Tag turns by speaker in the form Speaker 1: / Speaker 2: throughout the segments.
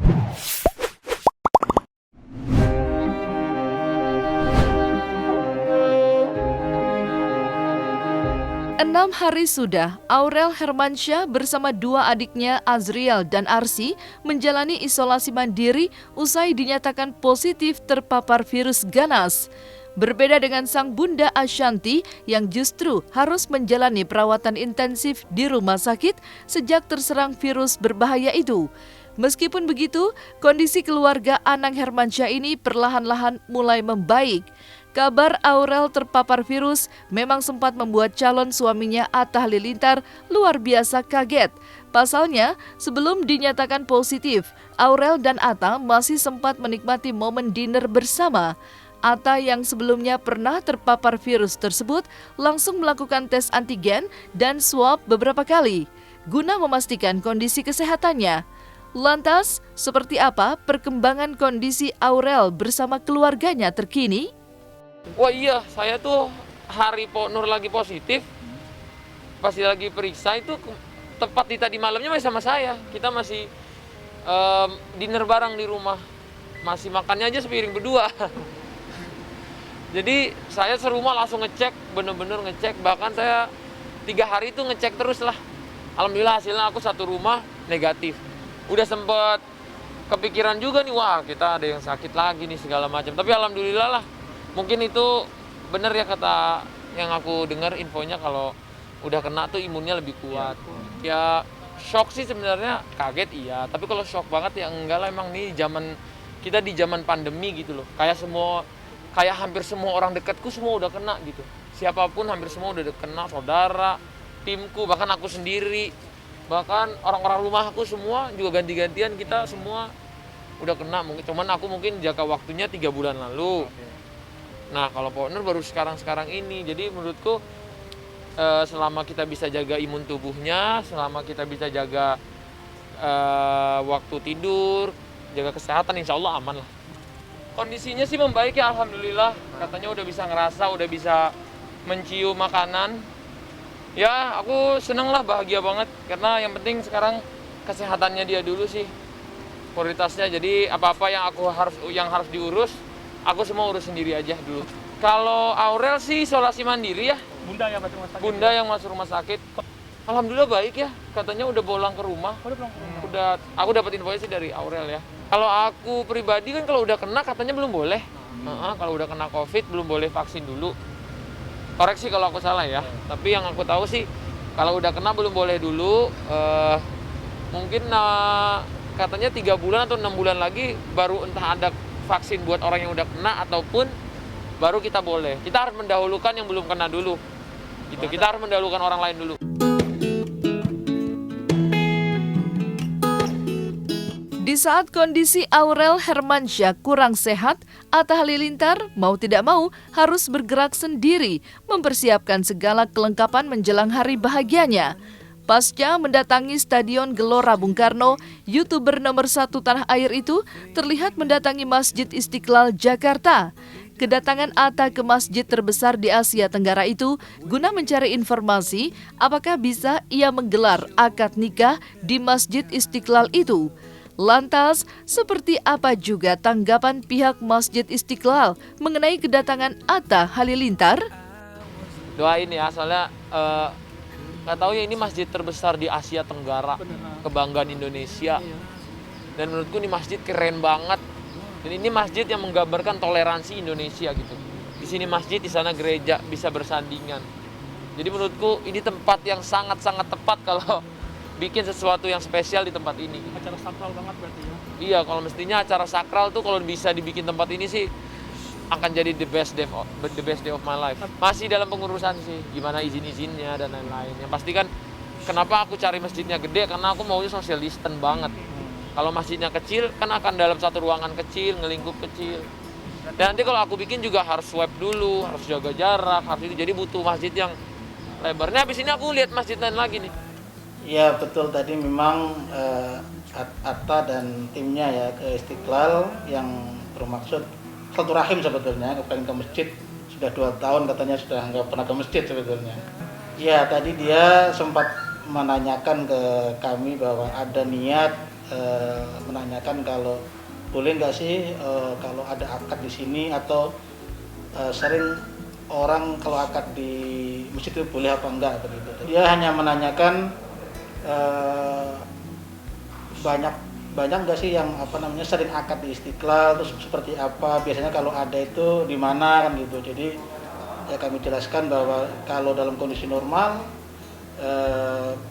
Speaker 1: 6 hari sudah, Aurel Hermansyah bersama dua adiknya Azriel dan Arsy menjalani isolasi mandiri usai dinyatakan positif terpapar virus ganas. Berbeda dengan sang bunda Ashanti yang justru harus menjalani perawatan intensif di rumah sakit sejak terserang virus berbahaya itu. Meskipun begitu, kondisi keluarga Anang Hermansyah ini perlahan-lahan mulai membaik. Kabar Aurel terpapar virus memang sempat membuat calon suaminya Atta Halilintar luar biasa kaget. Pasalnya, sebelum dinyatakan positif, Aurel dan Atta masih sempat menikmati momen dinner bersama. Atta yang sebelumnya pernah terpapar virus tersebut langsung melakukan tes antigen dan swab beberapa kali guna memastikan kondisi kesehatannya. Lantas, seperti apa perkembangan kondisi Aurel bersama keluarganya terkini?
Speaker 2: Wah iya, saya tuh hari Nur lagi positif, pasti lagi periksa itu tepat di tadi malamnya masih sama saya. Kita masih dinner bareng di rumah, masih makannya aja sepiring berdua. Jadi saya serumah langsung ngecek, bener-bener ngecek. Bahkan saya 3 hari itu ngecek terus lah. Alhamdulillah hasilnya aku satu rumah negatif. Udah sempet kepikiran juga nih, wah kita ada yang sakit lagi nih segala macam. Tapi alhamdulillah lah. Mungkin itu benar ya kata yang aku dengar infonya kalau udah kena tuh imunnya lebih kuat. Ya shock sih sebenarnya, kaget iya, tapi kalau shock banget ya enggak lah, emang nih kita di zaman pandemi gitu loh. Kayak hampir semua orang dekatku semua udah kena gitu. Siapapun hampir semua udah kena, saudara, timku, bahkan aku sendiri. Bahkan orang-orang rumahku semua juga ganti-gantian kita semua udah kena. Cuman aku mungkin jangka waktunya 3 bulan lalu. Nah kalau Nur baru sekarang ini, jadi menurutku selama kita bisa jaga imun tubuhnya, selama kita bisa jaga waktu tidur, jaga kesehatan, insya Allah aman lah. Kondisinya sih membaik ya alhamdulillah, katanya udah bisa ngerasa, udah bisa mencium makanan. Ya aku seneng lah, bahagia banget, karena yang penting sekarang kesehatannya dia dulu sih prioritasnya. Jadi apa-apa yang harus diurus, aku semua urus sendiri aja dulu. Kalau Aurel sih isolasi mandiri ya.
Speaker 3: Bunda yang masuk rumah sakit.
Speaker 2: Bunda yang masuk rumah sakit. Alhamdulillah baik ya. Katanya udah pulang ke rumah.
Speaker 3: Udah pulang ke rumah.
Speaker 2: Aku dapat info sih dari Aurel ya. Kalau aku pribadi kan kalau udah kena katanya belum boleh. Kalau udah kena COVID belum boleh vaksin dulu. Koreksi kalau aku salah ya. Tapi yang aku tahu sih kalau udah kena belum boleh dulu. Mungkin katanya 3 bulan atau 6 bulan lagi baru entah ada vaksin buat orang yang udah kena ataupun baru kita boleh. Kita harus mendahulukan yang belum kena dulu. Gitu. Kita harus mendahulukan orang lain dulu.
Speaker 1: Di saat kondisi Aurel Hermansyah kurang sehat, Atta Halilintar mau tidak mau harus bergerak sendiri mempersiapkan segala kelengkapan menjelang hari bahagianya. Pasca mendatangi Stadion Gelora Bung Karno, YouTuber nomor 1 tanah air itu terlihat mendatangi Masjid Istiqlal Jakarta. Kedatangan Atta ke masjid terbesar di Asia Tenggara itu guna mencari informasi apakah bisa ia menggelar akad nikah di Masjid Istiqlal itu. Lantas, seperti apa juga tanggapan pihak Masjid Istiqlal mengenai kedatangan Atta Halilintar?
Speaker 2: Doain ya, soalnya nggak tahu ya, ini masjid terbesar di Asia Tenggara, kebanggaan Indonesia. Dan menurutku ini masjid keren banget. Dan ini masjid yang menggambarkan toleransi Indonesia gitu. Di sini masjid, di sana gereja, bisa bersandingan. Jadi menurutku ini tempat yang sangat-sangat tepat kalau bikin sesuatu yang spesial di tempat ini.
Speaker 3: Acara sakral banget berarti ya?
Speaker 2: Iya, kalau mestinya acara sakral tuh kalau bisa dibikin tempat ini sih akan jadi the best day of my life. Masih dalam pengurusan sih, gimana izin-izinnya dan lain-lain. Yang pasti kan kenapa aku cari masjidnya gede, karena aku maunya social distance banget. Kalau masjidnya kecil kan akan dalam satu ruangan kecil, ngelingkup kecil. Dan nanti kalau aku bikin juga harus swab dulu, harus jaga jarak, harus itu. Jadi butuh masjid yang lebarnya. Habis ini aku lihat masjid lain lagi nih.
Speaker 4: Ya betul, tadi memang Atta dan timnya ya ke Istiqlal yang bermaksud satu rahim sebetulnya, pengen ke masjid. Sudah 2 tahun katanya sudah nggak pernah ke masjid sebetulnya. Ya tadi dia sempat menanyakan ke kami bahwa ada niat menanyakan kalau boleh nggak sih kalau ada akad di sini, atau sering orang kalau akad di masjid itu boleh apa enggak begitu. Dia hanya menanyakan banyak nggak sih yang sering akad di Istiqlal, terus seperti apa biasanya kalau ada itu di mana kan gitu. Jadi ya kami jelaskan bahwa kalau dalam kondisi normal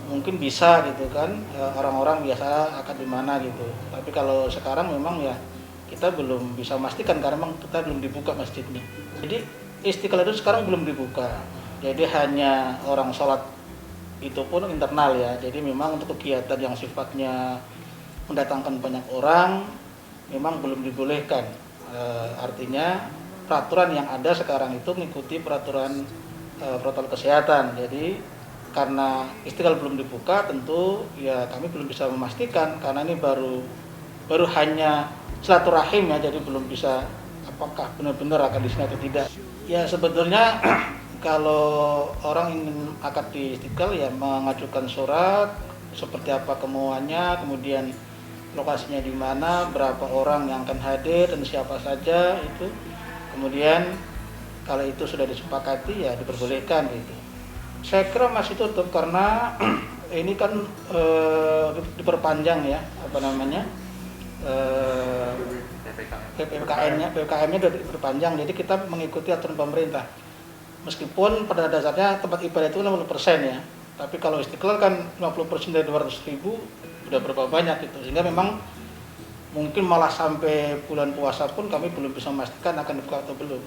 Speaker 4: mungkin bisa gitu kan, orang-orang biasa akad di mana gitu. Tapi kalau sekarang memang ya kita belum bisa memastikan karena memang kita belum dibuka masjidnya. Jadi Istiqlal itu sekarang belum dibuka. Jadi hanya orang sholat itu pun internal ya. Jadi memang untuk kegiatan yang sifatnya mendatangkan banyak orang memang belum dibolehkan. Artinya peraturan yang ada sekarang itu mengikuti peraturan protokol kesehatan. Jadi karena Istiqlal belum dibuka, tentu ya kami belum bisa memastikan karena ini baru hanya silaturahim ya, jadi belum bisa apakah benar-benar akan di sini atau tidak. Ya sebetulnya kalau orang ingin akad di Istiqlal ya mengajukan surat seperti apa kemauannya, kemudian lokasinya di mana, berapa orang yang akan hadir dan siapa saja itu. Kemudian kalau itu sudah disepakati ya diperbolehkan gitu. Saya kira masih tutup karena ini kan diperpanjang ya PPKM-nya sudah diperpanjang, jadi kita mengikuti aturan pemerintah. Meskipun pada dasarnya tempat ibadah itu 50% ya, tapi kalau Istiqlal kan 50% dari 200.000 udah berapa banyak gitu, sehingga memang mungkin malah sampai bulan puasa pun kami belum bisa memastikan akan dibuka atau belum.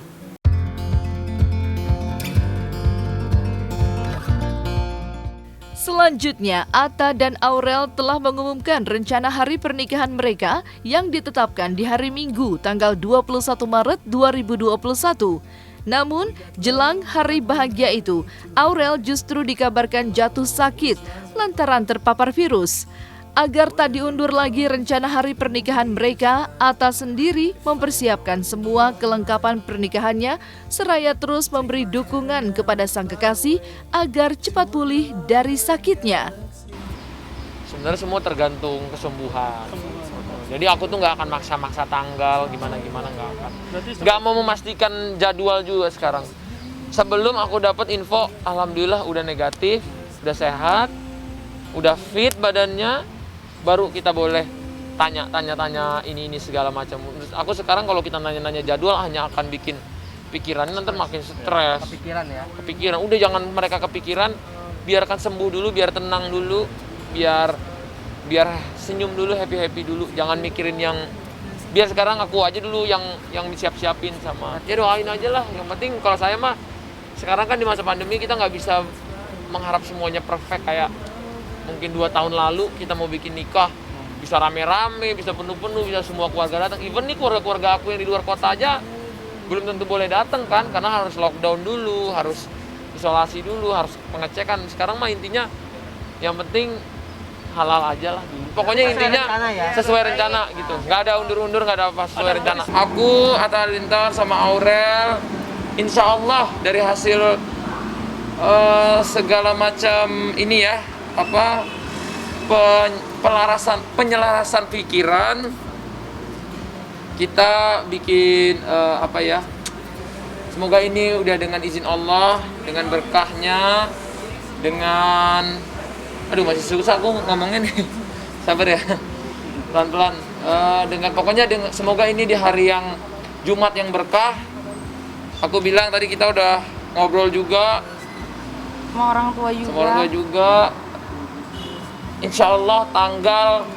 Speaker 1: Selanjutnya, Atta dan Aurel telah mengumumkan rencana hari pernikahan mereka yang ditetapkan di hari Minggu tanggal 21 Maret 2021. Namun, jelang hari bahagia itu, Aurel justru dikabarkan jatuh sakit lantaran terpapar virus. Agar tak diundur lagi rencana hari pernikahan mereka, Atta sendiri mempersiapkan semua kelengkapan pernikahannya seraya terus memberi dukungan kepada sang kekasih agar cepat pulih dari sakitnya.
Speaker 2: Sebenarnya semua tergantung kesembuhan. Jadi aku tuh nggak akan maksa-maksa tanggal gimana-gimana, nggak akan. Nggak mau memastikan jadwal juga sekarang. Sebelum aku dapat info, alhamdulillah udah negatif, udah sehat, udah fit badannya, baru kita boleh tanya ini segala macam. Aku sekarang kalau kita nanya-nanya jadwal hanya akan bikin pikiran nanti makin stres. Kepikiran. Udah jangan mereka kepikiran, biarkan sembuh dulu, biar tenang dulu, biar senyum dulu, happy dulu. Jangan mikirin yang biar sekarang aku aja dulu yang disiap-siapin sama. Ya doain aja lah. Yang penting kalau saya mah sekarang kan di masa pandemi kita nggak bisa mengharap semuanya perfect kayak mungkin 2 tahun lalu kita mau bikin nikah bisa rame-rame, bisa penuh-penuh, bisa semua keluarga datang. Even nih keluarga aku yang di luar kota aja belum tentu boleh datang kan, karena harus lockdown dulu, harus isolasi dulu, harus pengecekan. Sekarang mah intinya yang penting halal aja lah. Pokoknya intinya sesuai rencana gitu. Nggak ada undur-undur, nggak ada apa, sesuai rencana. Aku, Atta Halilintar sama Aurel, insya Allah dari hasil segala macam ini ya, penyelarasan pikiran, kita bikin semoga ini udah dengan izin Allah, dengan berkahnya, dengan masih susah aku ngomongnya nih, sabar ya, pelan-pelan, semoga ini di hari yang Jumat yang berkah. Aku bilang tadi kita udah ngobrol juga
Speaker 5: sama orang tua juga.
Speaker 2: Insya Allah tanggal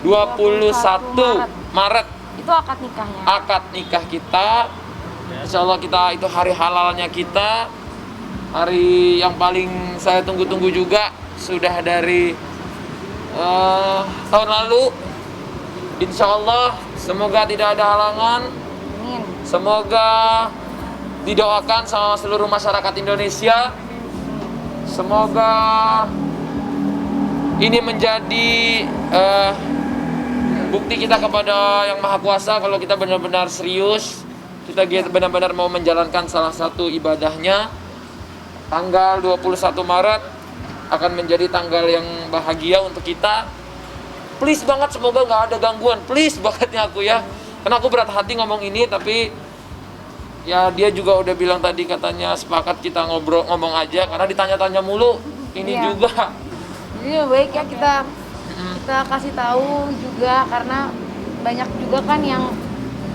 Speaker 2: 21 Maret
Speaker 5: itu akad nikahnya.
Speaker 2: Akad nikah kita. Insya Allah kita itu hari halalnya kita. Hari yang paling saya tunggu-tunggu juga. Sudah dari tahun lalu. Insya Allah semoga tidak ada halangan.
Speaker 5: Amin.
Speaker 2: Semoga didoakan sama seluruh masyarakat Indonesia. Semoga ini menjadi bukti kita kepada Yang Maha Kuasa kalau kita benar-benar serius, kita benar-benar mau menjalankan salah satu ibadahnya. Tanggal 21 Maret akan menjadi tanggal yang bahagia untuk kita. please banget semoga nggak ada gangguan, please bangetnya aku ya. Karena aku berat hati ngomong ini, tapi ya dia juga udah bilang tadi katanya sepakat kita ngomong aja karena ditanya-tanya mulu ini
Speaker 5: Iya.
Speaker 2: juga.
Speaker 5: Jadi lebih baik ya kita kasih tahu juga, karena banyak juga kan yang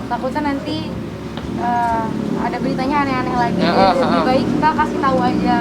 Speaker 5: takutnya nanti ada beritanya aneh-aneh lagi.
Speaker 2: Ya,
Speaker 5: Jadi lebih baik kita kasih tahu aja.